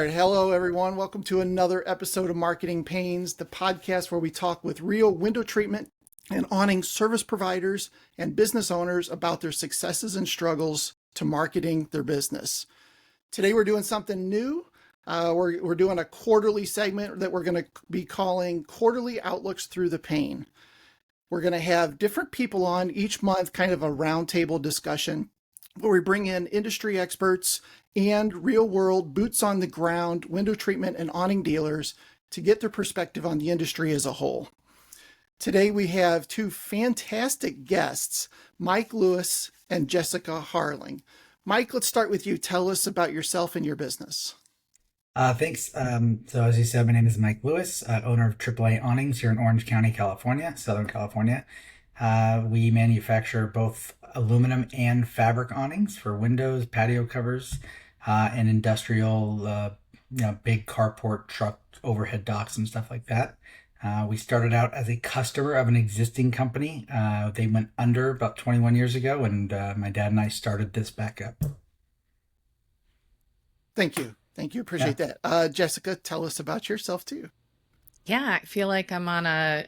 right. Hello, everyone. Welcome to another episode of Marketing Panes, the podcast where we talk with real window treatment and awning service providers and business owners about their successes and struggles to marketing their business. Today, we're doing something new. We're doing a quarterly segment that we're going to be calling Quarterly Outlooks Through the Pane. We're going to have different people on each month, kind of a roundtable discussion where we bring in industry experts and real world boots on the ground window treatment and awning dealers to get their perspective on the industry as a whole. Today we have two fantastic guests, Mike Lewis and Jessica Harling. Mike, let's start with you. Tell us about yourself and your business. Thanks. So as you said, my name is Mike Lewis, owner of AAA Awnings here in Orange County, California, Southern California. We manufacture both aluminum and fabric awnings for windows, patio covers, and industrial, big carport, truck, overhead docks and stuff like that. We started out as a customer of an existing company. They went under about 21 years ago, and my dad and I started this back up. Thank you. Thank you. Yeah. Appreciate that. Jessica, tell us about yourself too. Yeah, I feel like I'm on a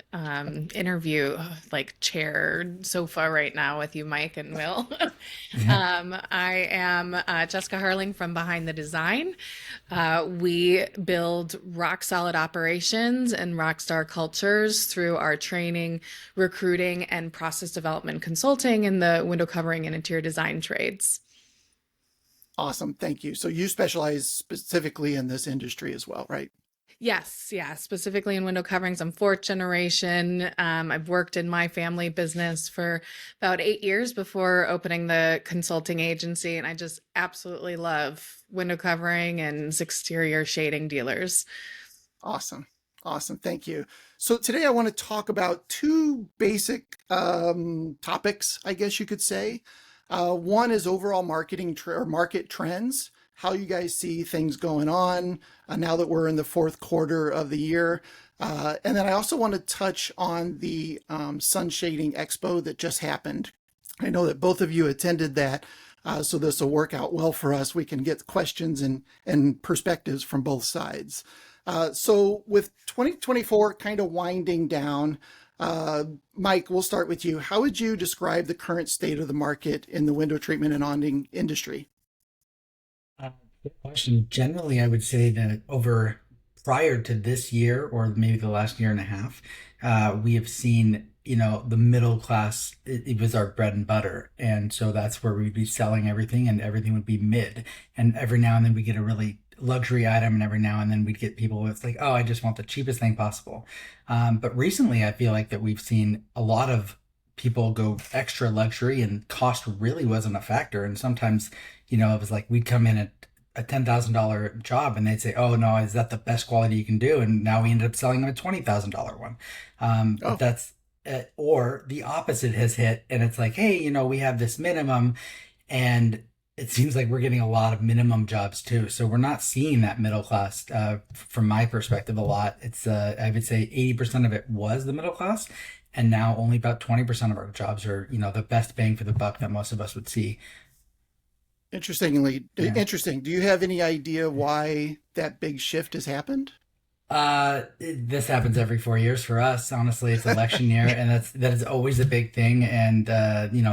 interview like chair sofa right now with you, Mike and Will. I am Jessica Harling from Behind the Design. We build rock solid operations and rock star cultures through our training, recruiting, and process development consulting in the window covering and interior design trades. Awesome. Thank you. So you specialize specifically in this industry as well, right? Yes, yeah, specifically in window coverings. I'm fourth generation. I've worked in my family business for about 8 years before opening the consulting agency, and I just absolutely love window covering and exterior shading dealers. Awesome. Awesome. Thank you. So today I want to talk about two basic topics, I guess you could say. One is overall or market trends, how you guys see things going on now that we're in the fourth quarter of the year. And then I also want to touch on the Sun Shading Expo that just happened. I know that both of you attended that, so this will work out well for us. We can get questions and perspectives from both sides. So with 2024 kind of winding down, Mike, we'll start with you. How would you describe the current state of the market in the window treatment and awning industry? Good question. Generally, I would say that prior to this year, or maybe the last year and a half, we have seen, the middle class, it was our bread and butter. And so that's where we'd be selling everything and everything would be mid. And every now and then we get a really luxury item, and every now and then we'd get people with like, oh, I just want the cheapest thing possible. But recently I feel like that we've seen a lot of people go extra luxury, and cost really wasn't a factor. And sometimes, it was like we'd come in at a $10,000 job and they'd say, oh no, is that the best quality you can do? And now we ended up selling them a $20,000 one. But that's, or the opposite has hit, and it's like, hey, we have this minimum, and it seems like we're getting a lot of minimum jobs too. So we're not seeing that middle class, from my perspective, a lot. It's, I would say 80% of it was the middle class. And now only about 20% of our jobs are, the best bang for the buck that most of us would see. Yeah. Interesting. Do you have any idea why that big shift has happened? This happens every 4 years for us. Honestly, it's election year, and that is always a big thing. And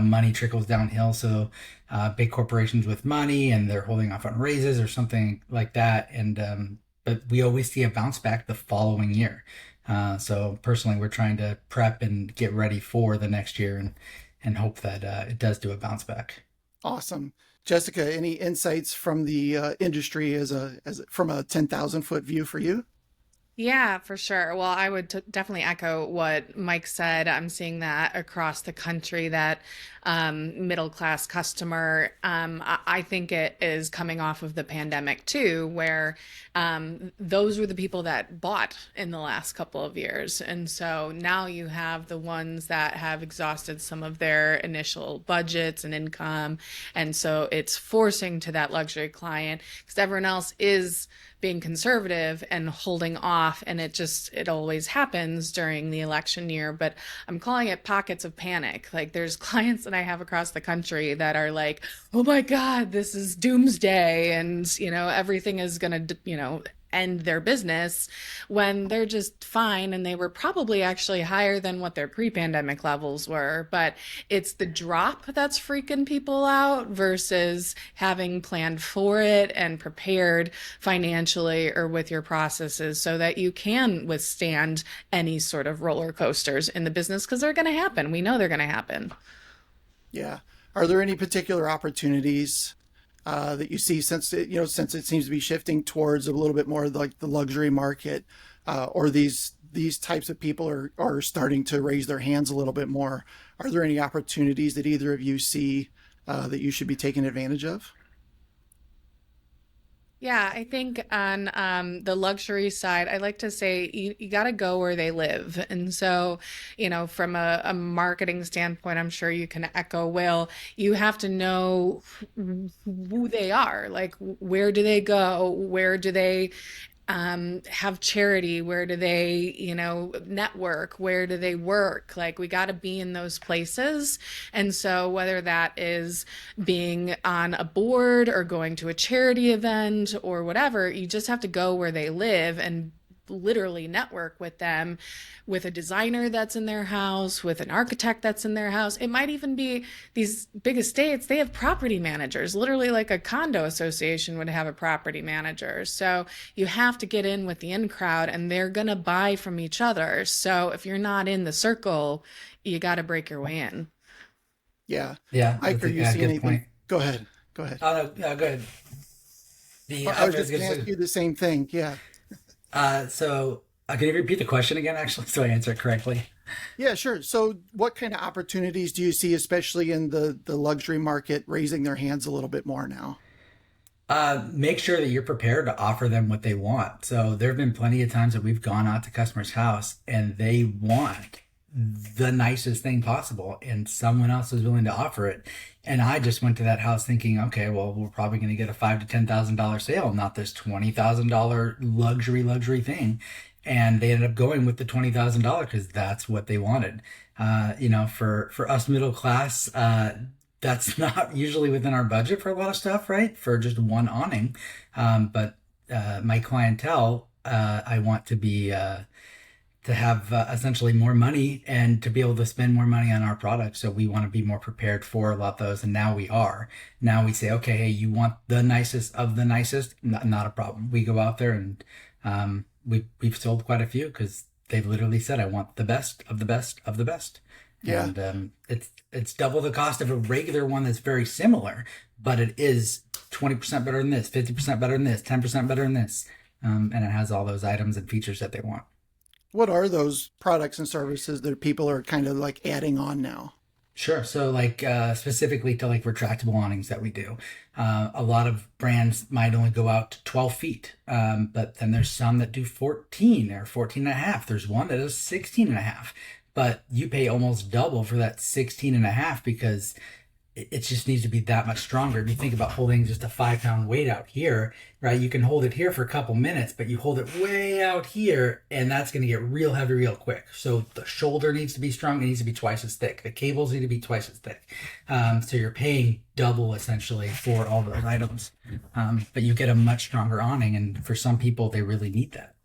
money trickles downhill. So, big corporations with money, and they're holding off on raises or something like that. And but we always see a bounce back the following year. So personally, we're trying to prep and get ready for the next year, and hope that it does do a bounce back. Awesome. Jessica, any insights from the industry from a 10,000 foot view for you? Yeah, for sure. Well, I would definitely echo what Mike said. I'm seeing that across the country, that middle class customer. I think it is coming off of the pandemic too, where those were the people that bought in the last couple of years. And so now you have the ones that have exhausted some of their initial budgets and income. And so it's forcing to that luxury client, because everyone else is being conservative and holding off. And it always happens during the election year. But I'm calling it pockets of panic. Like there's clients that I have across the country that are like, oh my God, this is doomsday. And, everything is going to, end their business when they're just fine, and they were probably actually higher than what their pre-pandemic levels were. But it's the drop that's freaking people out versus having planned for it and prepared financially or with your processes so that you can withstand any sort of roller coasters in the business, because they're going to happen. We know they're going to happen. Yeah. Are there any particular opportunities that you see, since it seems to be shifting towards a little bit more like the luxury market, or these types of people are starting to raise their hands a little bit more? Are there any opportunities that either of you see that you should be taking advantage of? Yeah, I think on the luxury side, I like to say you got to go where they live. And so, from a marketing standpoint, I'm sure you can echo Will, you have to know who they are. Like, where do they go? Where do they have charity? Where do they, network? Where do they work? Like, we got to be in those places. And so whether that is being on a board or going to a charity event or whatever, you just have to go where they live and literally network with them, with a designer that's in their house, with an architect that's in their house. It might even be these big estates, they have property managers, literally like a condo association would have a property manager. So you have to get in with the in crowd, and they're going to buy from each other. So if you're not in the circle, you got to break your way in. Yeah. Yeah, Mike, that's are a you seeing good anything? point. Go ahead. Go ahead. Oh, no, yeah, go ahead. I was just gonna going to ask you the same thing. Yeah. Can you repeat the question again, actually, so I answer it correctly? Yeah, sure. So what kind of opportunities do you see, especially in the luxury market, raising their hands a little bit more now? Make sure that you're prepared to offer them what they want. So there have been plenty of times that we've gone out to customers' house and they want the nicest thing possible, and someone else is willing to offer it. And I just went to that house thinking, okay, well, we're probably going to get a $5,000 to $10,000 sale, not this $20,000 luxury thing. And they ended up going with the $20,000 because that's what they wanted. For us middle class, that's not usually within our budget for a lot of stuff, right? For just one awning. But my clientele, I want to have essentially more money and to be able to spend more money on our products. So we want to be more prepared for a lot of those. And now we are. Now we say, okay, hey, you want the nicest of the nicest? Not a problem. We go out there and we've sold quite a few because they've literally said, I want the best of the best of the best. Yeah. And it's double the cost of a regular one that's very similar, but it is 20% better than this, 50% better than this, 10% better than this. And it has all those items and features that they want. What are those products and services that people are kind of like adding on now? Sure. So like specifically to like retractable awnings that we do, a lot of brands might only go out to 12 feet, but then there's some that do 14 or 14 and a half. There's one that is 16 and a half, but you pay almost double for that 16 and a half because it just needs to be that much stronger. If you think about holding just a 5-pound weight out here, right? You can hold it here for a couple minutes, but you hold it way out here and that's going to get real heavy real quick. So the shoulder needs to be strong. It needs to be twice as thick. The cables need to be twice as thick. So you're paying double essentially for all those items. But you get a much stronger awning. And for some people, they really need that.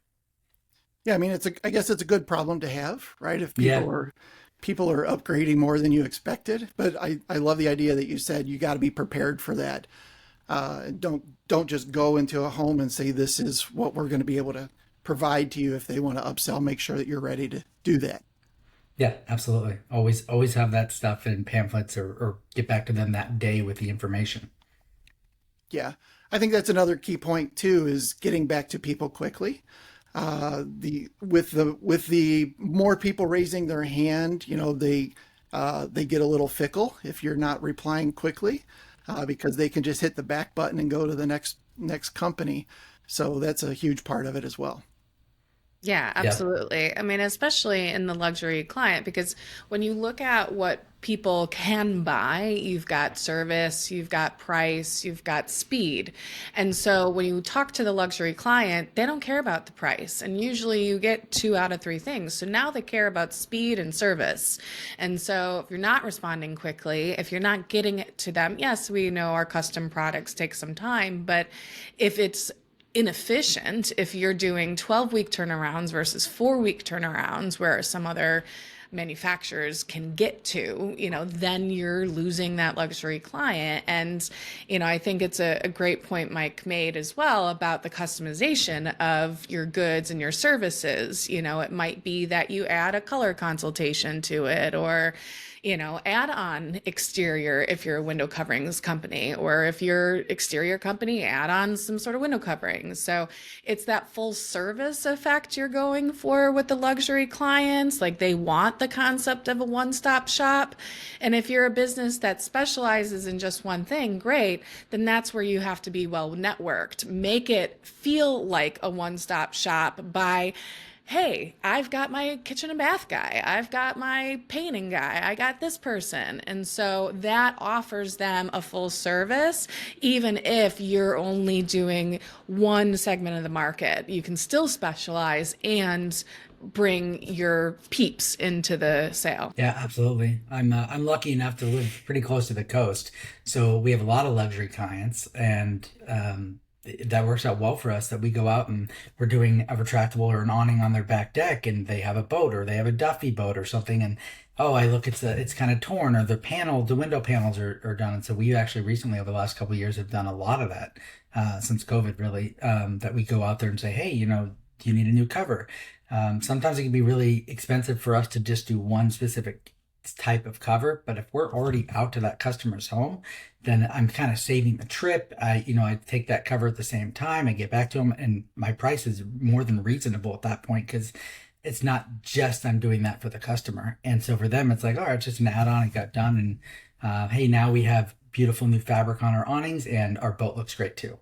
Yeah. I mean, I guess it's a good problem to have, right? If Yeah. people are upgrading more than you expected. But I love the idea that you said you got to be prepared for that. Don't just go into a home and say, this is what we're going to be able to provide to you. If they want to upsell, make sure that you're ready to do that. Yeah, absolutely. Always have that stuff in pamphlets or get back to them that day with the information. Yeah. I think that's another key point too, is getting back to people quickly. With the more people raising their hand, they get a little fickle if you're not replying quickly, because they can just hit the back button and go to the next company. So that's a huge part of it as well. Yeah, Yeah. absolutely. I mean, especially in the luxury client, because when you look at what people can buy, you've got service, you've got price, you've got speed. And so when you talk to the luxury client, they don't care about the price. And usually you get two out of three things. So now they care about speed and service. And so if you're not responding quickly, if you're not getting it to them, yes, we know our custom products take some time, but if it's inefficient, if you're doing 12-week turnarounds versus 4-week turnarounds where some other manufacturers can get to, then you're losing that luxury client. And I think it's a great point Mike made as well about the customization of your goods and your services. It might be that you add a color consultation to it, or add on exterior if you're a window coverings company, or if you're exterior company, add on some sort of window coverings. So it's that full service effect you're going for with the luxury clients. Like, they want the concept of a one-stop shop. And if you're a business that specializes in just one thing, great, then that's where you have to be well networked. Make it feel like a one-stop shop by, hey, I've got my kitchen and bath guy, I've got my painting guy, I got this person. And so that offers them a full service, even if you're only doing one segment of the market. You can still specialize and bring your peeps into the sale. Yeah, absolutely. I'm lucky enough to live pretty close to the coast, so we have a lot of luxury clients, and that works out well for us. That we go out and we're doing a retractable or an awning on their back deck, and they have a boat or they have a Duffy boat or something, and oh, I look, it's kind of torn, or the window panels are done, and so we actually recently over the last couple of years have done a lot of that since COVID, really. That we go out there and say, hey, do you need a new cover? Sometimes it can be really expensive for us to just do one specific type of cover, but if we're already out to that customer's home, then I'm kind of saving the trip. I take that cover at the same time. I get back to them, and my price is more than reasonable at that point because it's not just I'm doing that for the customer. And so for them, it's like, all right, it's just an add-on. It got done, and hey, now we have beautiful new fabric on our awnings, and our boat looks great too.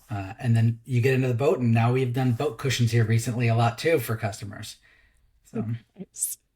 And then you get into the boat, and now we've done boat cushions here recently a lot too for customers. So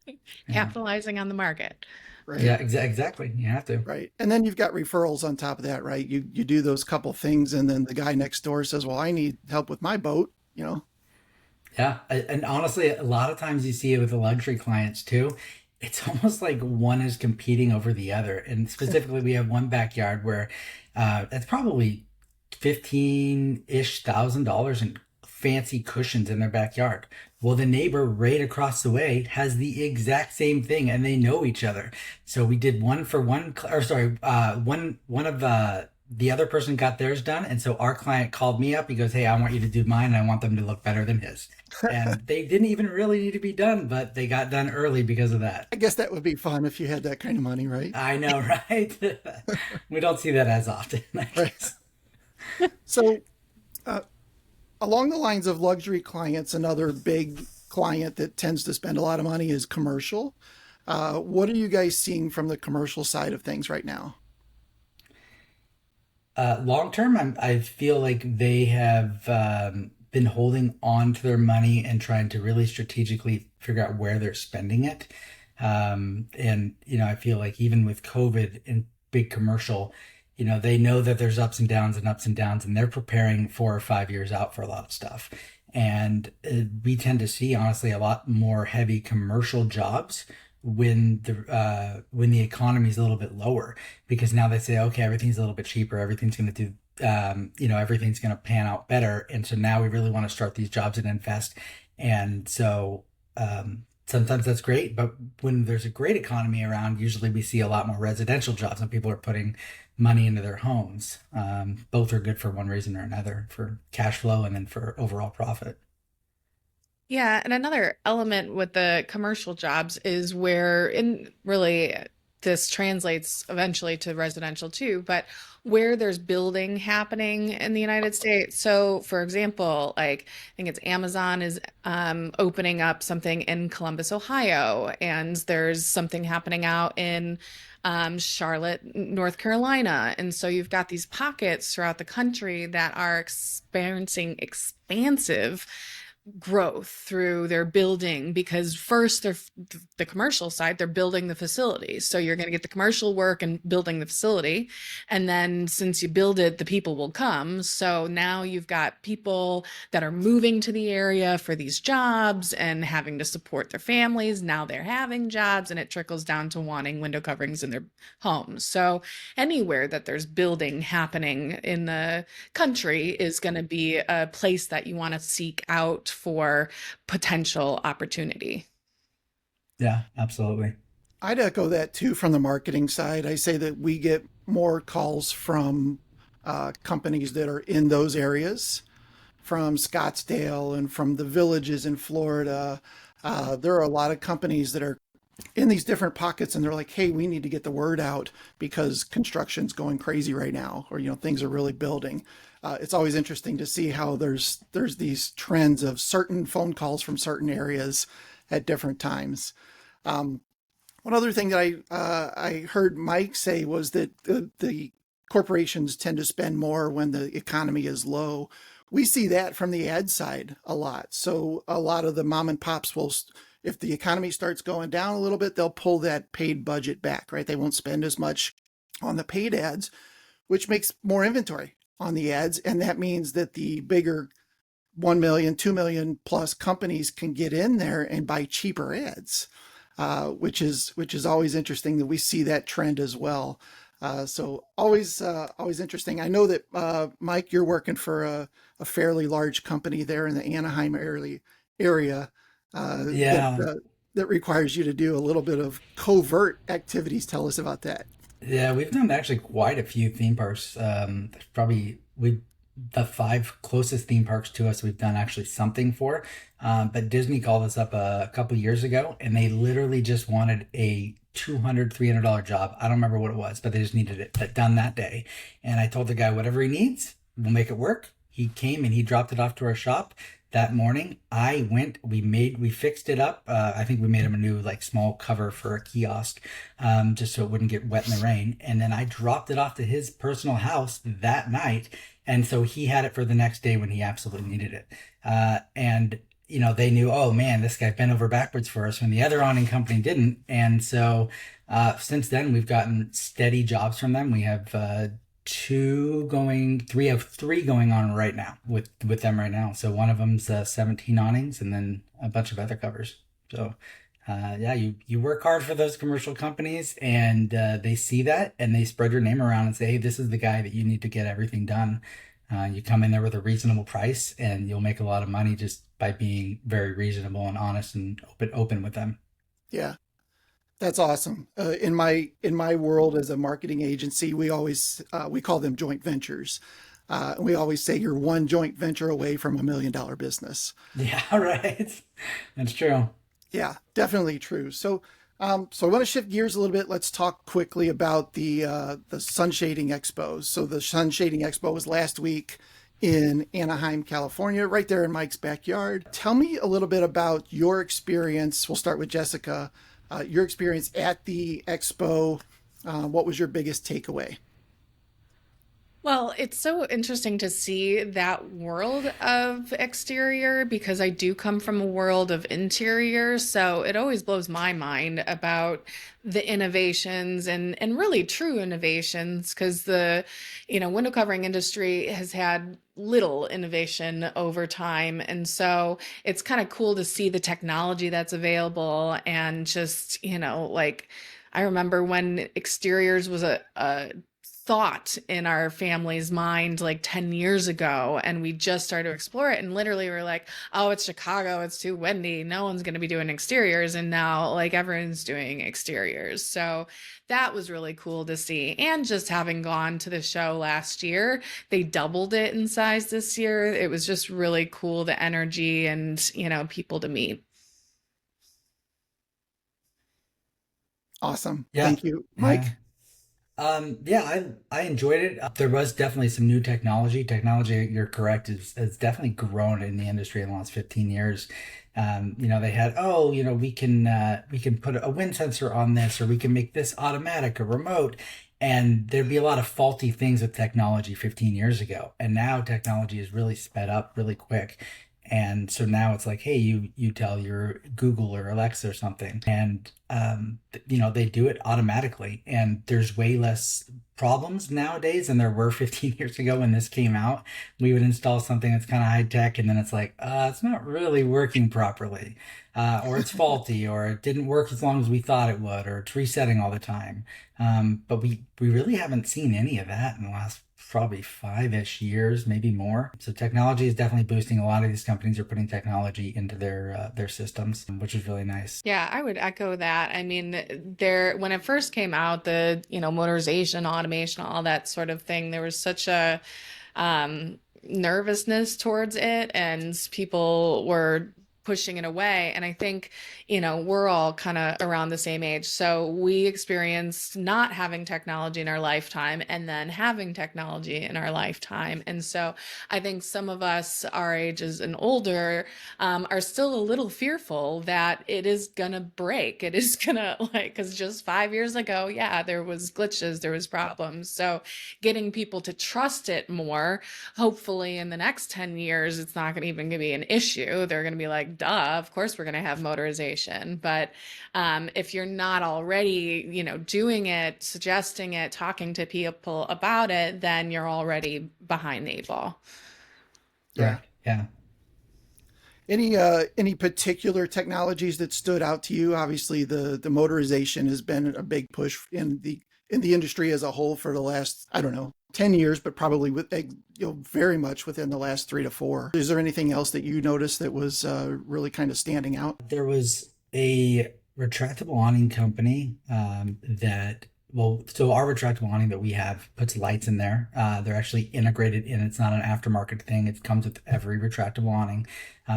yeah, Capitalizing on the market. Right. yeah, exactly. You have to. Right. And then you've got referrals on top of that, right? You do those couple things, and then the guy next door says, well, I need help with my boat. Yeah, and honestly, a lot of times you see it with the luxury clients too. It's almost like one is competing over the other. And specifically, we have one backyard where it's probably 15-ish thousand dollars in fancy cushions in their backyard. Well, the neighbor right across the way has the exact same thing, and they know each other. So we did one for one, or sorry, one of the other person got theirs done, and so our client called me up. He goes, "Hey, I want you to do mine, and I want them to look better than his." And they didn't even really need to be done, but they got done early because of that. I guess that would be fun if you had that kind of money, right? I know, right? We don't see that as often, I Right. guess. So, uh, along the lines of luxury clients, another big client that tends to spend a lot of money is commercial. What are you guys seeing from the commercial side of things right now? Long term, I feel like they have been holding on to their money and trying to really strategically figure out where they're spending it. And I feel like even with COVID and big commercial, they know that there's ups and downs and ups and downs, and they're preparing 4 or 5 years out for a lot of stuff. And we tend to see, honestly, a lot more heavy commercial jobs when the economy is a little bit lower, because now they say, okay, everything's a little bit cheaper, everything's going to do, everything's going to pan out better, and so now we really want to start these jobs and invest. And so sometimes that's great, but when there's a great economy around, usually we see a lot more residential jobs, and people are putting money into their homes. Both are good for one reason or another, for cash flow and then for overall profit. Yeah, and another element with the commercial jobs is where, and really this translates eventually to residential too, but where there's building happening in the United States. So, for example, like I think it's Amazon is opening up something in Columbus, Ohio, and there's something happening out in Charlotte, North Carolina. And so you've got these pockets throughout the country that are experiencing expansive growth through their building, because first they're the commercial side, they're building the facilities. So you're going to get the commercial work and building the facility. And then since you build it, the people will come. So now you've got people that are moving to the area for these jobs and having to support their families. Now they're having jobs, and it trickles down to wanting window coverings in their homes. So anywhere that there's building happening in the country is going to be a place that you want to seek out for potential opportunity. Yeah, absolutely. I'd echo that too from the marketing side. I say that we get more calls from companies that are in those areas, from Scottsdale and from the villages in Florida. There are a lot of companies that are in these different pockets, and they're like, hey, we need to get the word out because construction's going crazy right now, or things are really building. It's always interesting to see how there's these trends of certain phone calls from certain areas at different times. One other thing that I heard Mike say was that the corporations tend to spend more when the economy is low. We see that from the ad side a lot. So a lot of the mom and pops will, if the economy starts going down a little bit, they'll pull that paid budget back, right? They won't spend as much on the paid ads, which makes more inventory on the ads. And that means that the bigger 1 million, 2 million plus companies can get in there and buy cheaper ads, which is always interesting that we see that trend as well. So always interesting. I know that Mike, you're working for a fairly large company there in the Anaheim area Yeah. that requires you to do a little bit of covert activities. Tell us about that. Yeah, we've done actually quite a few theme parks. Probably the five closest theme parks to us we've done actually something for. But Disney called us up a couple years ago, and they literally just wanted a $200-300 job. I don't remember what it was, but they just needed it done that day. And I told the guy, whatever he needs, we'll make it work. He came and he dropped it off to our shop that morning. We fixed it up. I think we made him a new like small cover for a kiosk, just so it wouldn't get wet in the rain. And then I dropped it off to his personal house that night. And so he had it for the next day when he absolutely needed it. And they knew, oh man, this guy bent over backwards for us when the other awning company didn't. And so since then, we've gotten steady jobs from them. We have three going on right now with them right now. So one of them's 17 awnings, and then a bunch of other covers. So yeah, you work hard for those commercial companies, and they see that and they spread your name around and say, hey, this is the guy that you need to get everything done. You come in there with a reasonable price, and you'll make a lot of money just by being very reasonable and honest and open with them. Yeah. That's awesome. In my world as a marketing agency, we always we call them joint ventures. We always say you're one joint venture away from $1 million business. Yeah, right. That's true. Yeah, definitely true. So I want to shift gears a little bit. Let's talk quickly about the Sun Shading Expo. So the Sun Shading Expo was last week in Anaheim, California, right there in Mike's backyard. Tell me a little bit about your experience. We'll start with Jessica. Your experience at the expo. What was your biggest takeaway? Well, it's so interesting to see that world of exterior, because I do come from a world of interior. So it always blows my mind about the innovations and really true innovations, because the window covering industry has had little innovation over time. And so it's kind of cool to see the technology that's available, and just, like I remember when exteriors was a thought in our family's mind like 10 years ago, and we just started to explore it, and literally we're like, oh, it's Chicago, it's too windy, no one's going to be doing exteriors. And now like everyone's doing exteriors. So that was really cool to see. And just having gone to the show last year, they doubled it in size this year. It was just really cool, the energy and people to meet. Awesome. Yeah. Thank you, Mike. Yeah. Yeah, I enjoyed it. There was definitely some new technology. Technology, you're correct, has definitely grown in the industry in the last 15 years. They had, we can put a wind sensor on this, or we can make this automatic or remote. And there'd be a lot of faulty things with technology 15 years ago. And now technology is really sped up really quick. And so now it's like, hey, you tell your Google or Alexa or something, and they do it automatically. And there's way less problems nowadays than there were 15 years ago when this came out. We would install something that's kind of high tech, and then it's like, it's not really working properly, or it's faulty, or it didn't work as long as we thought it would, or it's resetting all the time. But we really haven't seen any of that in the last probably 5-ish years, maybe more. So technology is definitely boosting. A lot of these companies are putting technology into their systems, which is really nice. Yeah, I would echo that. I mean, there when it first came out, the, motorization, automation, all that sort of thing, there was such a nervousness towards it, and people were pushing it away. And I think, we're all kind of around the same age. So we experienced not having technology in our lifetime and then having technology in our lifetime. And so I think some of us, our ages and older, are still a little fearful that it is gonna break. It is gonna, because just 5 years ago, yeah, there was glitches, there was problems. So getting people to trust it more, hopefully in the next 10 years, it's not gonna even gonna be an issue. They're gonna be like, duh, of course we're going to have motorization. But if you're not already, doing it, suggesting it, talking to people about it, then you're already behind the eight ball. Yeah. Yeah. Any particular technologies that stood out to you? Obviously, the motorization has been a big push in the industry as a whole for the last, I don't know, 10 years, but probably very much within the last 3 to 4. Is there anything else that you noticed that was really kind of standing out? There was a retractable awning company so our retractable awning that we have puts lights in there. They're actually integrated in. It's not an aftermarket thing. It comes with every retractable awning.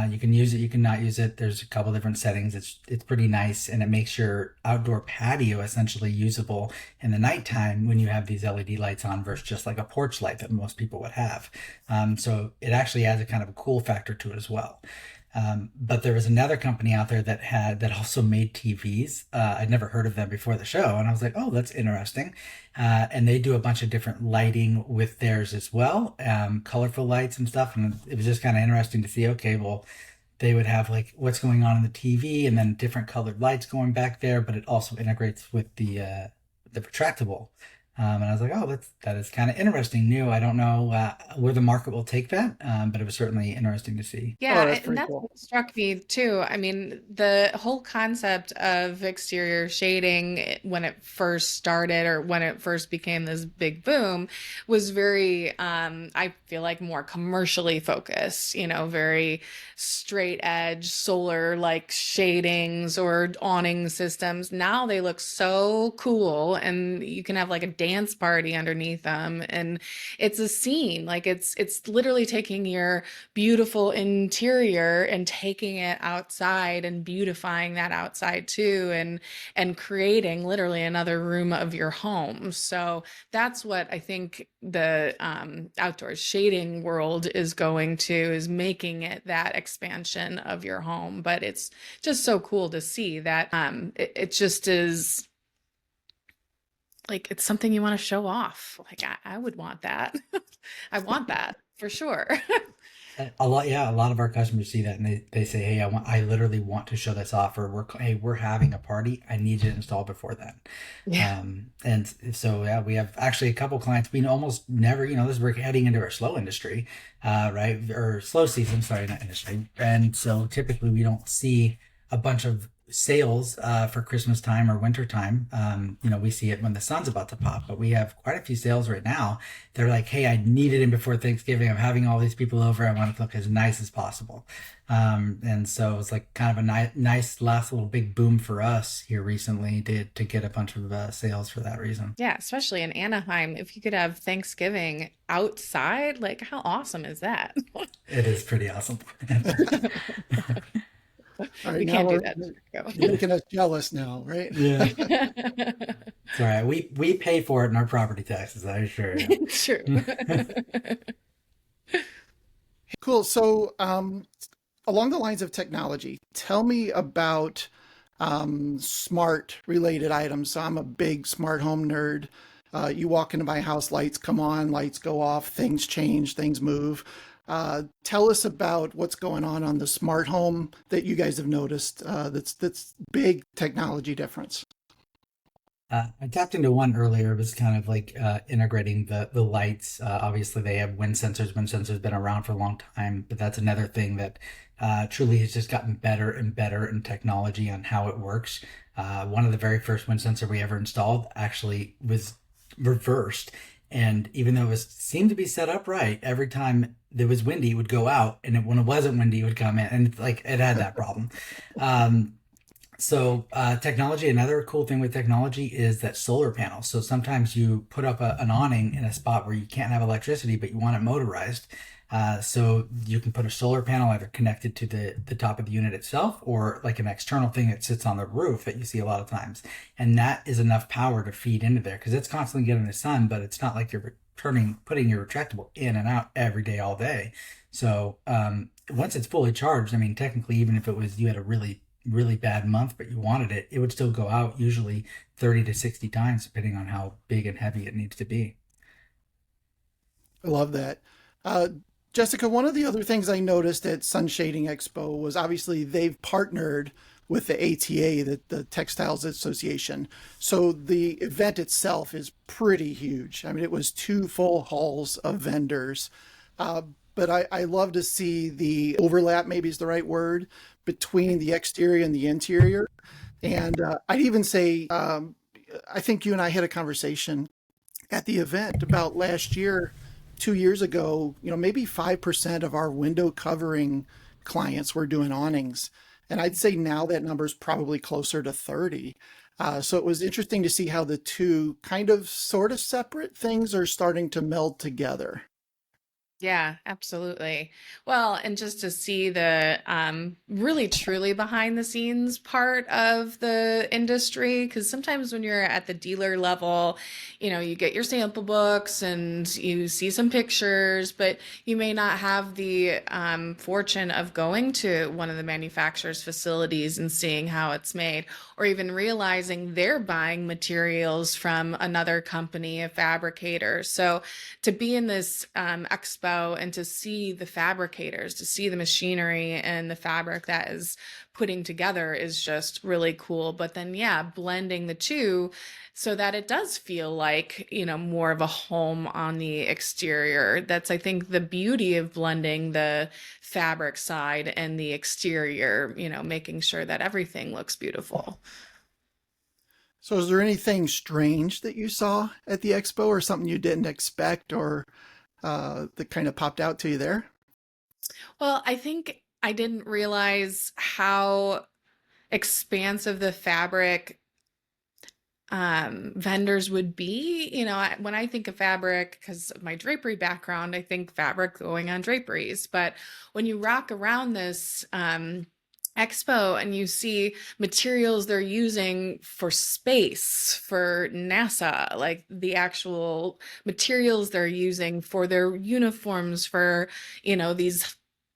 You can use it, you can not use it. There's a couple different settings. It's pretty nice, and it makes your outdoor patio essentially usable in the nighttime when you have these LED lights on versus just like a porch light that most people would have. So it actually adds a kind of a cool factor to it as well. But there was another company out there that also made TVs. I'd never heard of them before the show, and I was like, oh, that's interesting. And they do a bunch of different lighting with theirs as well, colorful lights and stuff. And it was just kind of interesting to see, okay, well, they would have like what's going on in the TV and then different colored lights going back there, but it also integrates with the retractable. And I was like, oh, that is kind of interesting, new. I don't know where the market will take that, but it was certainly interesting to see. Yeah, That's and pretty that's cool. what struck me too. I mean, the whole concept of exterior shading when it first started or when it first became this big boom was very, I feel like more commercially focused, very straight edge solar like shadings or awning systems. Now they look so cool, and you can have like a dance party underneath them, and it's a scene. Like it's literally taking your beautiful interior and taking it outside and beautifying that outside too, and creating literally another room of your home. So that's what I think the outdoor shading world is going to, is making it that expansion of your home. But it's just so cool to see that it just is like, it's something you want to show off. Like I would want that. I want that for sure. A lot of our customers see that, and they say, hey, I literally want to show this off, or we're having a party. I need you to install before then. Yeah. And so, yeah, we have actually a couple clients. We almost never, we're heading into our slow industry, right? Or slow season, sorry, not industry. And so typically we don't see a bunch of sales for Christmas time or winter time. We see it when the sun's about to pop, but we have quite a few sales right now. They're like, hey, I need it in before Thanksgiving. I'm having all these people over. I want it to look as nice as possible. And so it's like kind of a nice last little big boom for us here recently to get a bunch of sales for that reason. Yeah, especially in Anaheim, if you could have Thanksgiving outside, like how awesome is that? It is pretty awesome. All right, We now can't do we're, that in you're Chicago. making us jealous now, right? Yeah. It's all right. We pay for it in our property taxes, I assure you. True. Cool. So, along the lines of technology, tell me about smart related items. So I'm a big smart home nerd. You walk into my house, lights come on, lights go off, things change, things move. Tell us about what's going on the smart home that you guys have noticed. That's big technology difference. I tapped into one earlier. It was kind of like integrating the lights. Obviously, they have wind sensors. Wind sensors been around for a long time, but that's another thing that truly has just gotten better and better in technology on how it works. One of the very first wind sensor we ever installed actually was reversed, and even though it was seemed to be set up right, every time it was windy, it would go out, and when it wasn't windy, it would come in, and it's like it had that problem. Um, Technology, another cool thing with technology is that solar panels. So sometimes you put up an awning in a spot where you can't have electricity, but you want it motorized. So you can put a solar panel either connected to the top of the unit itself or like an external thing that sits on the roof that you see a lot of times. And that is enough power to feed into there because it's constantly getting the sun, but it's not like you're putting your retractable in and out every day, all day. Once it's fully charged, I mean, technically, even if it was you had a really bad month, but you wanted it, it would still go out usually 30 to 60 times, depending on how big and heavy it needs to be. I love that. Uh, Jessica, one of the other things I noticed at Sun Shading Expo was obviously they've partnered with the ATA, the Textiles Association. So the event itself is pretty huge. I mean, it was two full halls of vendors. Uh, but I love to see the overlap, maybe is the right word, between the exterior and the interior. And I'd even say, I think you and I had a conversation at the event about last year, 2 years ago, maybe 5% of our window covering clients were doing awnings. And I'd say now that number is probably closer to 30. So it was interesting to see how the two kind of sort of separate things are starting to meld together. Yeah, absolutely. Well, and just to see the really truly behind the scenes part of the industry, because sometimes when you're at the dealer level, you get your sample books and you see some pictures, but you may not have the fortune of going to one of the manufacturer's facilities and seeing how it's made, or even realizing they're buying materials from another company, a fabricator. So to be in this expo and to see the fabricators, to see the machinery and the fabric that is putting together is just really cool. But then, yeah, blending the two so that it does feel like, more of a home on the exterior. That's, I think, the beauty of blending the fabric side and the exterior, making sure that everything looks beautiful. So is there anything strange that you saw at the expo or something you didn't expect or that kind of popped out to you there? Well, I think I didn't realize how expansive the fabric vendors would be. When I think of fabric, because of my drapery background, I think fabric going on draperies. But when you rock around this expo and you see materials they're using for space, for NASA, like the actual materials they're using for their uniforms, for,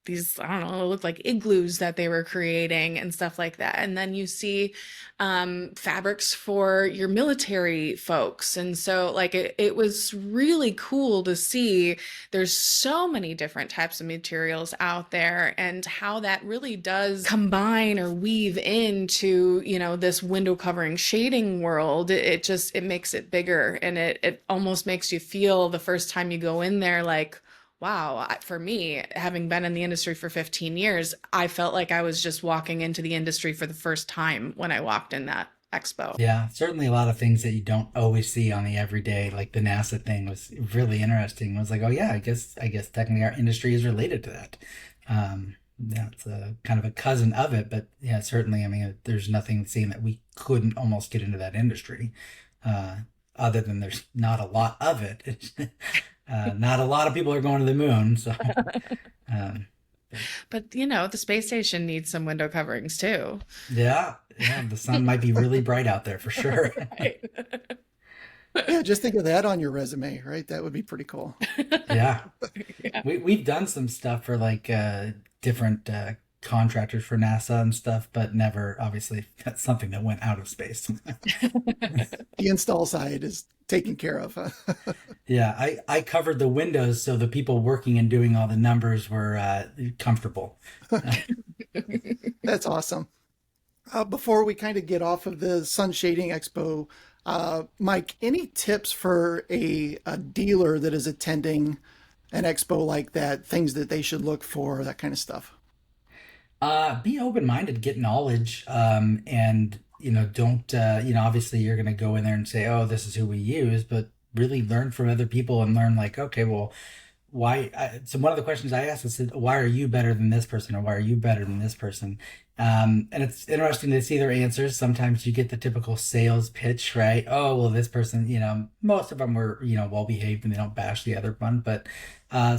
these, I don't know, look like igloos that they were creating and stuff like that. And then you see fabrics for your military folks. And so like it was really cool to see there's so many different types of materials out there and how that really does combine or weave into, this window covering shading world. It makes it bigger, and it almost makes you feel the first time you go in there like, wow, for me, having been in the industry for 15 years, I felt like I was just walking into the industry for the first time when I walked in that expo. Yeah, certainly a lot of things that you don't always see on the everyday, like the NASA thing was really interesting. I was like, oh yeah, I guess technically our industry is related to that. Yeah, it's a kind of a cousin of it, but yeah, certainly, I mean, there's nothing saying that we couldn't almost get into that industry, uh, other than there's not a lot of it. Not a lot of people are going to the moon, so um, But the space station needs some window coverings too. yeah, the sun might be really bright out there for sure. Right. Yeah, just think of that on your resume, right? That would be pretty cool. Yeah, Yeah. we've done some stuff for like different contractors for NASA and stuff, but never, obviously, that's something that went out of space. The install side is taken care of. Huh? Yeah, I covered the windows so the people working and doing all the numbers were comfortable. That's awesome. Before we kind of get off of the Sun Shading Expo, Mike, any tips for a dealer that is attending an expo like that, things that they should look for, that kind of stuff? Be open-minded, get knowledge, and don't obviously you're going to go in there and say, oh, this is who we use, but really learn from other people and learn like, okay, well, why? So one of the questions I asked is, why are you better than this person, or why are you better than this person? And it's interesting to see their answers. Sometimes you get the typical sales pitch, right? Oh, well, this person, most of them were, well behaved and they don't bash the other one, but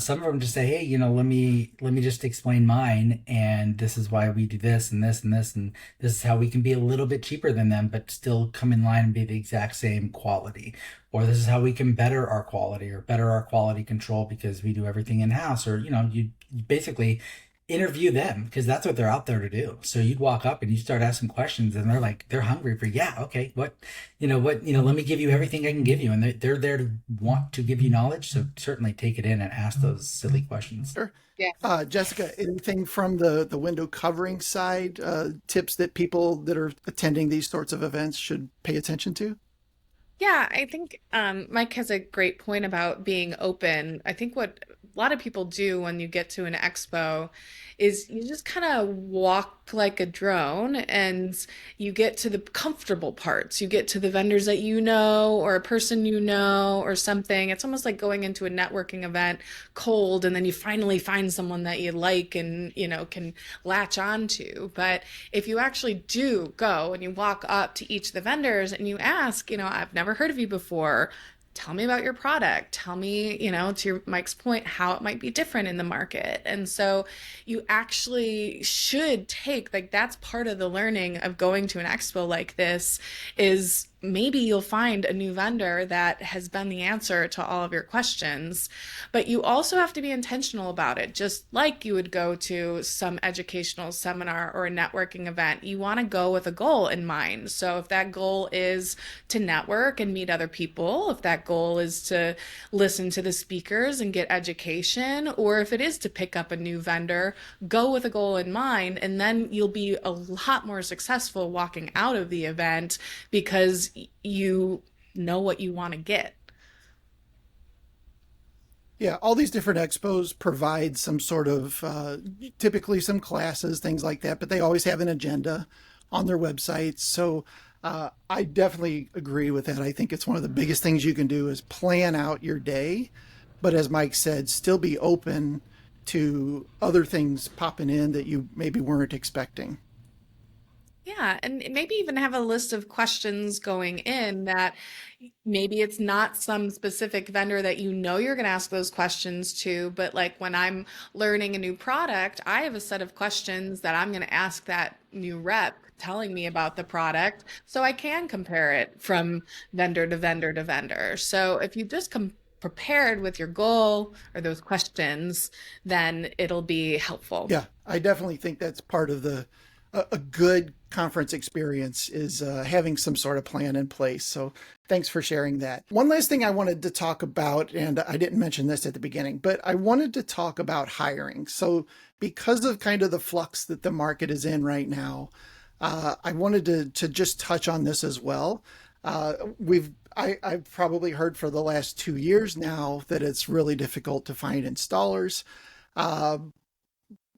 some of them just say, hey, let me just explain mine, and this is why we do this and this and this, and this is how we can be a little bit cheaper than them, but still come in line and be the exact same quality. Or this is how we can better our quality or better our quality control because we do everything in house. Or you basically interview them because that's what they're out there to do. So you'd walk up and you start asking questions, and they're hungry for, yeah, okay, let me give you everything I can give you, and they're there to want to give you knowledge. So certainly take it in and ask those silly questions. Sure. Yeah. Jessica, anything from the window covering side, tips that people that are attending these sorts of events should pay attention to? Yeah, I think Mike has a great point about being open. I think what a lot of people do when you get to an expo is you just kind of walk like a drone and you get to the comfortable parts. You get to the vendors that you know, or a person you know, or something. It's almost like going into a networking event cold, and then you finally find someone that you like and, can latch on to. But if you actually do go and you walk up to each of the vendors and you ask, I've never heard of you before. Tell me about your product. Tell me, to Mike's point, how it might be different in the market. And so you actually should take, like, that's part of the learning of going to an expo like this is maybe you'll find a new vendor that has been the answer to all of your questions, but you also have to be intentional about it. Just like you would go to some educational seminar or a networking event, you want to go with a goal in mind. So if that goal is to network and meet other people, if that goal is to listen to the speakers and get education, or if it is to pick up a new vendor, go with a goal in mind, and then you'll be a lot more successful walking out of the event because you know what you want to get. Yeah, all these different expos provide some sort of, typically some classes, things like that, but they always have an agenda on their websites. So I definitely agree with that. I think it's one of the biggest things you can do is plan out your day. But as Mike said, still be open to other things popping in that you maybe weren't expecting. Yeah, and maybe even have a list of questions going in that maybe it's not some specific vendor that you're going to ask those questions to, but like when I'm learning a new product, I have a set of questions that I'm going to ask that new rep telling me about the product so I can compare it from vendor to vendor to vendor. So if you just come prepared with your goal or those questions, then it'll be helpful. Yeah, I definitely think that's part of a good conference experience is having some sort of plan in place. So thanks for sharing that. One last thing I wanted to talk about, and I didn't mention this at the beginning, but I wanted to talk about hiring. So because of kind of the flux that the market is in right now, I wanted to just touch on this as well. I've probably heard for the last 2 years now that it's really difficult to find installers. Uh,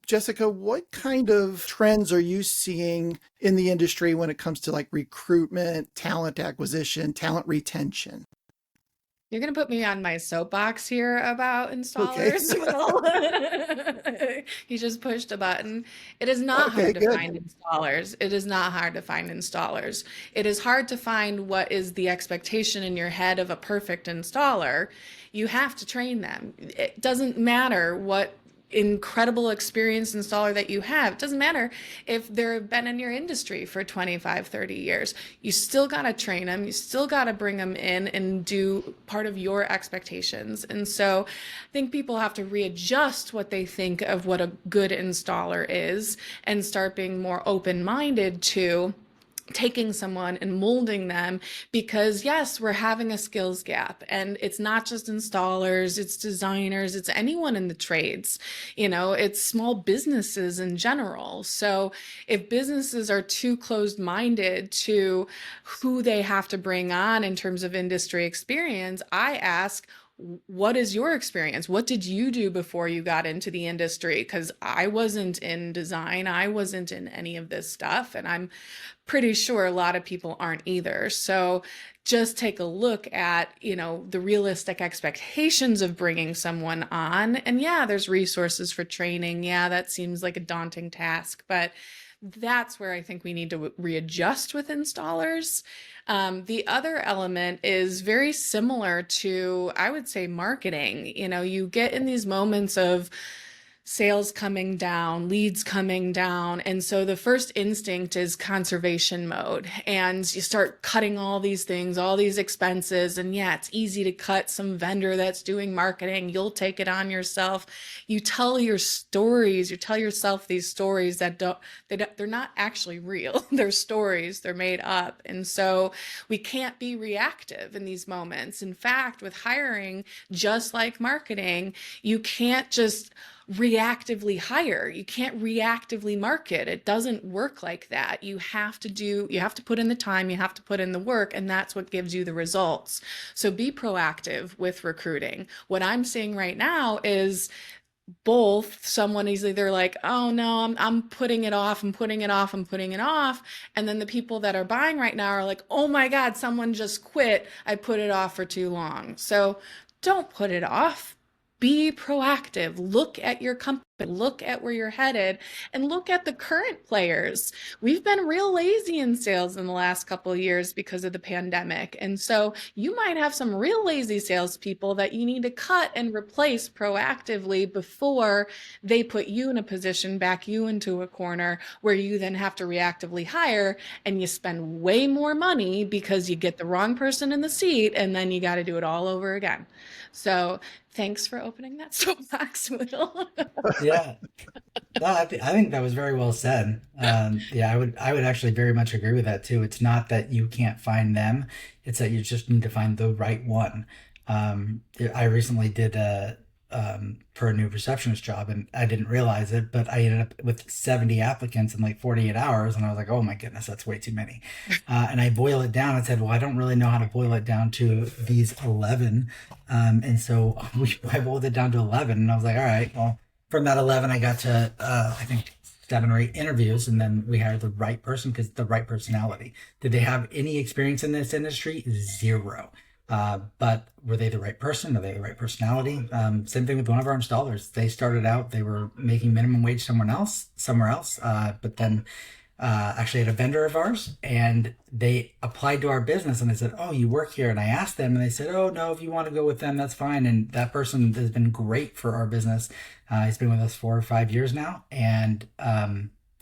Jessica, what kind of trends are you seeing in the industry when it comes to like recruitment, talent acquisition, talent retention? You're going to put me on my soapbox here about Okay. installers. Will. You just pushed a button. It is not Okay, hard to good. find installers. It is not hard to find installers. It is hard to find what is the expectation in your head of a perfect installer. You have to train them. It doesn't matter what incredible experienced installer that you have, it doesn't matter if they've been in your industry for 25, 30 years. You still got to train them. You still got to bring them in and do part of your expectations. And so I think people have to readjust what they think of what a good installer is and start being more open-minded to taking someone and molding them, because yes, we're having a skills gap, and it's not just installers, it's designers, it's anyone in the trades, it's small businesses in general. So if businesses are too closed-minded to who they have to bring on in terms of industry experience, I ask, what is your experience? What did you do before you got into the industry? Because I wasn't in design, I wasn't in any of this stuff, and I'm pretty sure a lot of people aren't either. So just take a look at, the realistic expectations of bringing someone on. And yeah, there's resources for training. Yeah, that seems like a daunting task, but that's where I think we need to readjust with installers. The other element is very similar to, I would say, marketing. You get in these moments of sales coming down, leads coming down. And so the first instinct is conservation mode. And you start cutting all these things, all these expenses. And yeah, it's easy to cut some vendor that's doing marketing. You'll take it on yourself. You tell your stories, you tell yourself these stories that they're not actually real. They're stories, they're made up. And so we can't be reactive in these moments. In fact, with hiring, just like marketing, you can't just reactively hire. You can't reactively market. It doesn't work like that. You have to put in the time, you have to put in the work, and that's what gives you the results. So be proactive with recruiting. What I'm seeing right now is both. Someone is either like, oh no, I'm putting it off, I'm putting it off, I'm putting it off. And then the people that are buying right now are like, oh my God, someone just quit. I put it off for too long. So don't put it off. Be proactive. Look at your company, look at where you're headed, and look at the current players. We've been real lazy in sales in the last couple of years because of the pandemic. And so you might have some real lazy salespeople that you need to cut and replace proactively before they put you in a position, back you into a corner where you then have to reactively hire, and you spend way more money because you get the wrong person in the seat, and then you got to do it all over again. So thanks for opening that soapbox, Will. Yeah. No, I think that was very well said. Yeah, I would actually very much agree with that too. It's not that you can't find them; it's that you just need to find the right one. I recently did for a new receptionist job, and I didn't realize it, but I ended up with 70 applicants in like 48 hours, and I was like, oh my goodness, that's way too many. And I boil it down and said, well, I don't really know how to boil it down to these 11, and so I boiled it down to 11, and I was like, all right, well. From that 11, I got to, I think, 7 or 8 interviews, and then we hired the right person because the right personality. Did they have any experience in this industry? Zero. But were they the right person? Are they the right personality? Same thing with one of our installers. They started out, they were making minimum wage somewhere else, but then actually had a vendor of ours, and they applied to our business, and they said, oh, you work here? And I asked them, and they said, oh no, if you want to go with them, that's fine. And that person has been great for our business. He's been with us 4 or 5 years now, and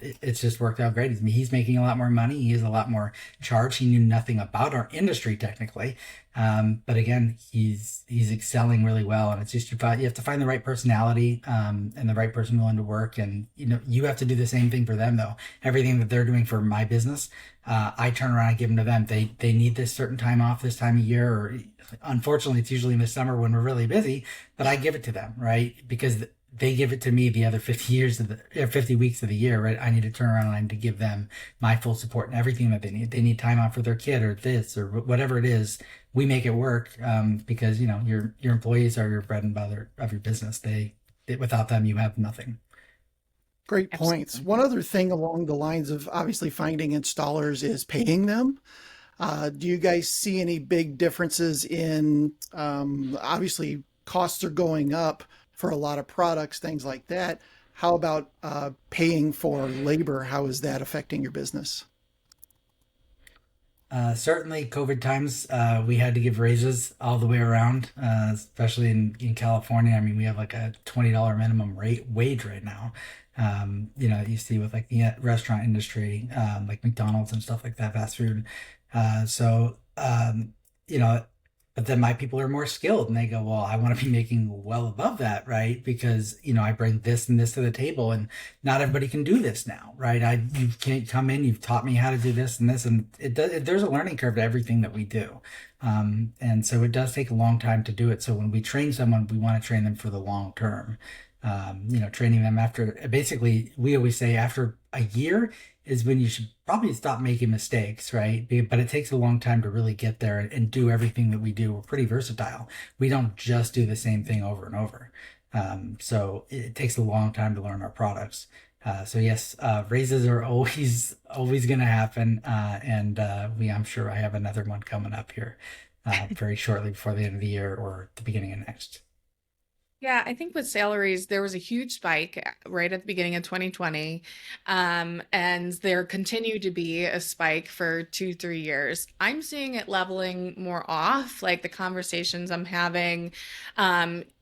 it's just worked out great. He's making a lot more money. He has a lot more charge. He knew nothing about our industry technically, but again, he's excelling really well. And it's just you have to find the right personality, and the right person willing to work. And you have to do the same thing for them though. Everything that they're doing for my business, I turn around and give them to them. They need this certain time off this time of year, or unfortunately, it's usually in the summer when we're really busy. But I give it to them, right? Because they give it to me the other 50 weeks of the year, right? I need to turn around and I need to give them my full support and everything that they need. They need time off for their kid or this or whatever it is. We make it work, because your employees are your bread and butter of your business. Without them, you have nothing. Great points. One other thing along the lines of obviously finding installers is paying them. Do you guys see any big differences in, obviously costs are going up for a lot of products, things like that. How about paying for labor? How is that affecting your business? Certainly, COVID times, we had to give raises all the way around, especially in California. I mean, we have like a $20 minimum rate wage right now. You see with like the restaurant industry, like McDonald's and stuff like that, fast food. So, you know, but then my people are more skilled and they go, well, I want to be making well above that, right? Because, I bring this and this to the table and not everybody can do this now, right? You can't come in, you've taught me how to do this and this, and there's a learning curve to everything that we do. And so it does take a long time to do it. So when we train someone, we want to train them for the long term. Training them after, basically, we always say after a year is when you should probably stop making mistakes, right? But it takes a long time to really get there and do everything that we do. We're pretty versatile. We don't just do the same thing over and over. So it takes a long time to learn our products. So yes, raises are always going to happen. I'm sure I have another one coming up here very shortly before the end of the year or the beginning of next. Yeah, I think with salaries, there was a huge spike right at the beginning of 2020. And there continued to be a spike for 2, 3 years. I'm seeing it leveling more off. Like the conversations I'm having,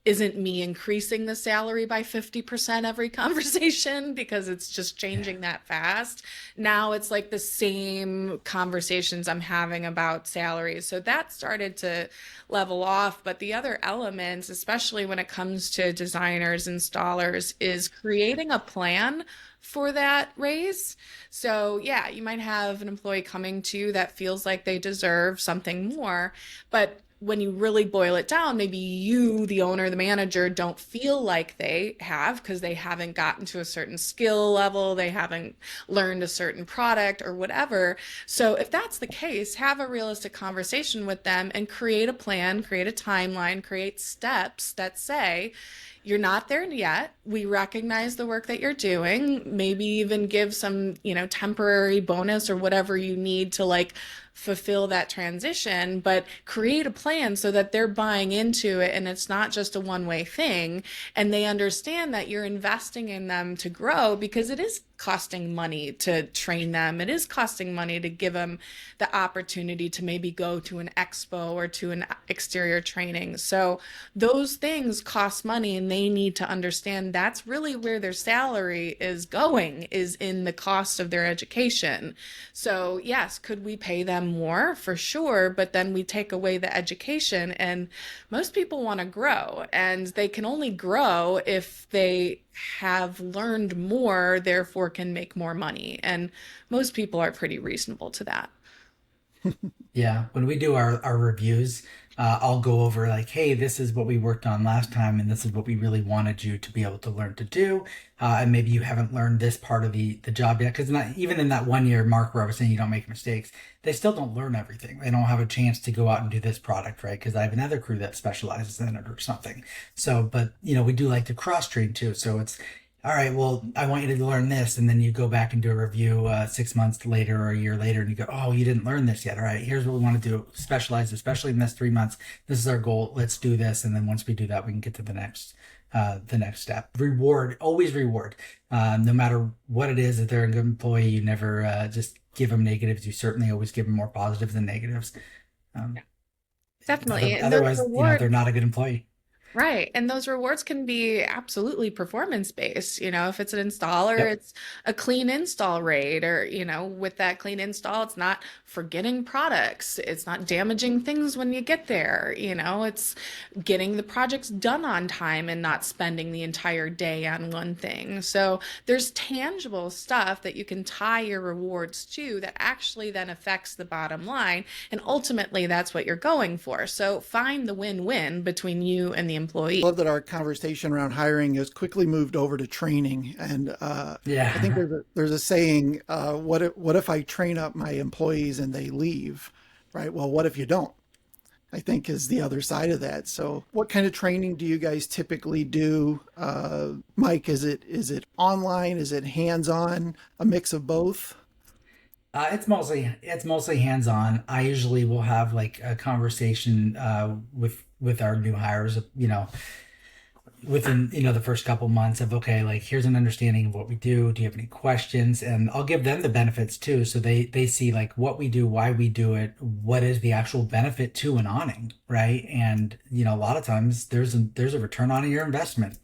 isn't me increasing the salary by 50% every conversation because it's just changing that fast. Now it's like the same conversations I'm having about salaries. So that started to level off. But the other elements, especially when it comes to designers, installers, is creating a plan for that raise. So yeah, you might have an employee coming to you that feels like they deserve something more, but when you really boil it down, maybe you, the owner, the manager, don't feel like they have because they haven't gotten to a certain skill level, they haven't learned a certain product or whatever. So if that's the case, have a realistic conversation with them and create a plan, create a timeline, create steps that say, you're not there yet. We recognize the work that you're doing. Maybe even give some, temporary bonus or whatever you need to like fulfill that transition, but create a plan so that they're buying into it and it's not just a one-way thing. And they understand that you're investing in them to grow because it is costing money to train them. It is costing money to give them the opportunity to maybe go to an expo or to an exterior training. So those things cost money and they need to understand that's really where their salary is going, is in the cost of their education. So yes, could we pay them more? For sure, but then we take away the education and most people want to grow and they can only grow if they have learned more, therefore can make more money. And most people are pretty reasonable to that. Yeah, when we do our reviews, I'll go over like, hey, this is what we worked on last time, and this is what we really wanted you to be able to learn to do. And maybe you haven't learned this part of the job yet, because not even in that 1 year mark where I was saying you don't make mistakes, they still don't learn everything. They don't have a chance to go out and do this product, right? Because I have another crew that specializes in it or something. So, but we do like to cross train too. So it's all right, well, I want you to learn this. And then you go back and do a review 6 months later or a year later, and you go, oh, you didn't learn this yet. All right, here's what we want to do. Specialize, especially in this 3 months. This is our goal. Let's do this. And then once we do that, we can get to the next step. Reward, always reward. No matter what it is, if they're a good employee, you never just give them negatives. You certainly always give them more positives than negatives. Definitely. And those Otherwise, rewards, they're not a good employee. right. And those rewards can be absolutely performance based. If it's an installer, Yep. it's a clean install rate, or, with that clean install, it's not forgetting products. It's not damaging things when you get there. It's getting the projects done on time and not spending the entire day on one thing. So there's tangible stuff that you can tie your rewards to that actually then affects the bottom line. And ultimately, that's what you're going for. So find the win-win between you and the employee. I love that our conversation around hiring has quickly moved over to training. And I think Yeah. there's a saying, what if I train up my employees and they leave, right? Well, what if you don't? I think is the other side of that. So what kind of training do you guys typically do? Mike, is it online? Is it hands-on? A mix of both? It's mostly hands on. I usually will have like a conversation with our new hires. within, the first couple months of, okay, like here's an understanding of what we do. Do you have any questions? And I'll give them the benefits too. So they see like what we do, why we do it, what is the actual benefit to an awning, right? And, a lot of times there's a return on your investment,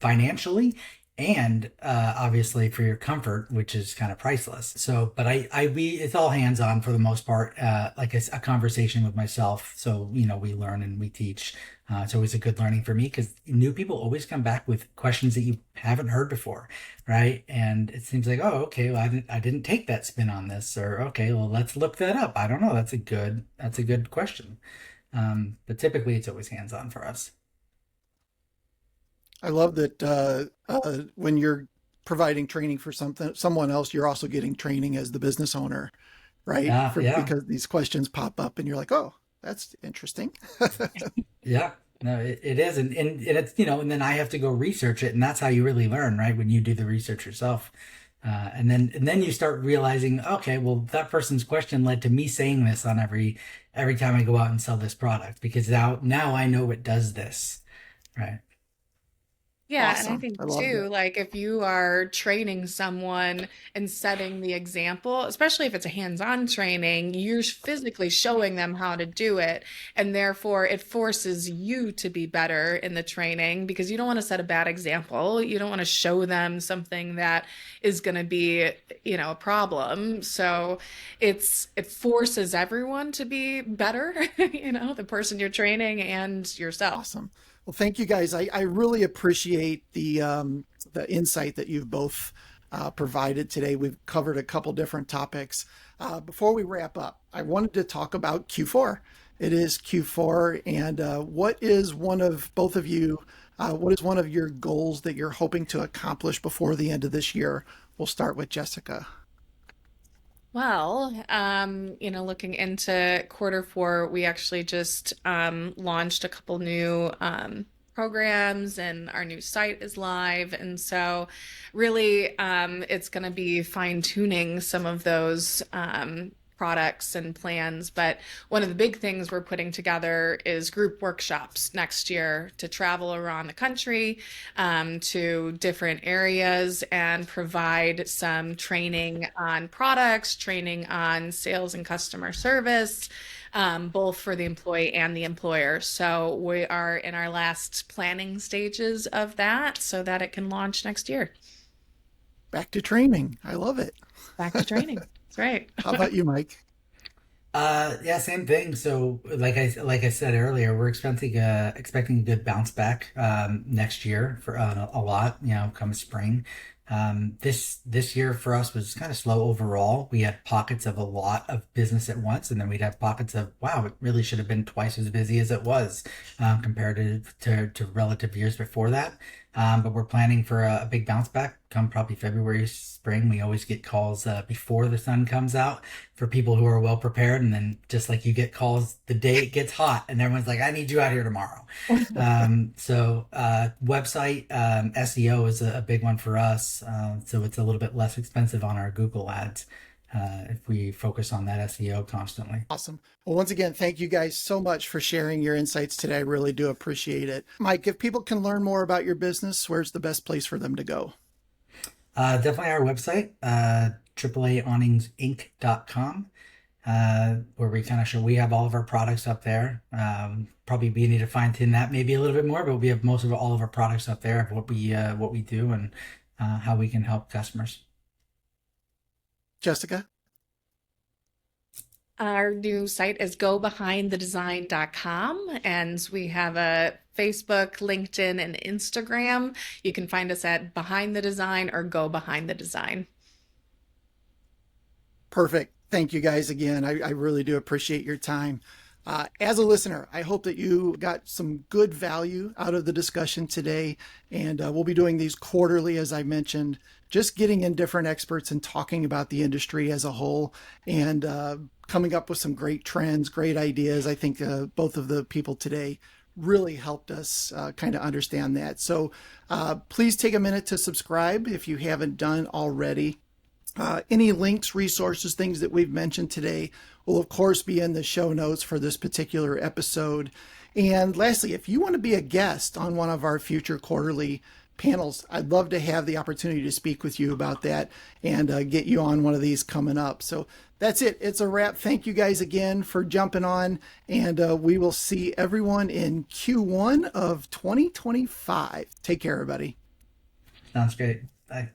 financially, and obviously for your comfort, which is kind of priceless. So, but it's all hands on for the most part, like a conversation with myself. So, we learn and we teach. It's always a good learning for me because new people always come back with questions that you haven't heard before, right? And it seems like, oh, okay, well, I didn't take that spin on this, or okay, well, let's look that up. I don't know. That's a good question. But typically, it's always hands on for us. I love that when you're providing training for someone else, you're also getting training as the business owner, right? Yeah, yeah. Because these questions pop up and you're like, oh, that's interesting. Yeah, no, it is, and it's and then I have to go research it, and that's how you really learn, right? When you do the research yourself, and then you start realizing, okay, well, that person's question led to me saying this on every time I go out and sell this product because now I know it does this, right? Yeah, and I Awesome. think I love too, that. like if you are training someone and setting the example, especially if it's a hands-on training, you're physically showing them how to do it. And therefore, it forces you to be better in the training because you don't want to set a bad example. You don't want to show them something that is going to be, a problem. So it forces everyone to be better, the person you're training and yourself. Awesome. Well, thank you guys. I really appreciate the insight that you've both provided today. We've covered a couple different topics. Before we wrap up, I wanted to talk about Q4. It is Q4, and what is one of both of you? What is one of your goals that you're hoping to accomplish before the end of this year? We'll start with Jessica. Well, looking into quarter four, we actually just launched a couple new programs and our new site is live. And so really it's going to be fine tuning some of those products and plans. But one of the big things we're putting together is group workshops next year to travel around the country to different areas and provide some training on products, training on sales and customer service, both for the employee and the employer. So we are in our last planning stages of that so that it can launch next year. Back to training. I love it. Back to training. That's right. How about you, Mike? Yeah, same thing. So, like I said earlier, we're expecting a good bounce back next year for a lot. Come spring. This year for us was kind of slow overall. We had pockets of a lot of business at once, and then we'd have pockets of wow, it really should have been twice as busy as it was compared to relative years before that. But we're planning for a big bounce back come probably February, spring. We always get calls before the sun comes out for people who are well prepared. And then just like you get calls the day it gets hot and everyone's like, I need you out here tomorrow. So website SEO is a big one for us. So it's a little bit less expensive on our Google ads if we focus on that SEO constantly. Awesome. Well, once again, thank you guys so much for sharing your insights today. I really do appreciate it. Mike, if people can learn more about your business, where's the best place for them to go? Definitely our website, AAA-Awningsinc.com, where we kind of show we have all of our products up there. Probably we need to fine tune that maybe a little bit more, but we have most of all of our products up there of what we do and how we can help customers. Jessica? Our new site is gobehindthedesign.com, and we have a Facebook, LinkedIn, and Instagram. You can find us at Behind the Design or Go Behind the Design. Perfect. Thank you guys again. I really do appreciate your time. As a listener, I hope that you got some good value out of the discussion today. And we'll be doing these quarterly, as I mentioned, just getting in different experts and talking about the industry as a whole and coming up with some great trends, great ideas. I think both of the people today really helped us kind of understand that. So please take a minute to subscribe if you haven't done already. Any links, resources, things that we've mentioned today will, of course, be in the show notes for this particular episode. And lastly, if you want to be a guest on one of our future quarterly panels, I'd love to have the opportunity to speak with you about that and get you on one of these coming up. So that's it. It's a wrap. Thank you guys again for jumping on, and we will see everyone in Q1 of 2025. Take care, everybody. Sounds great. Bye.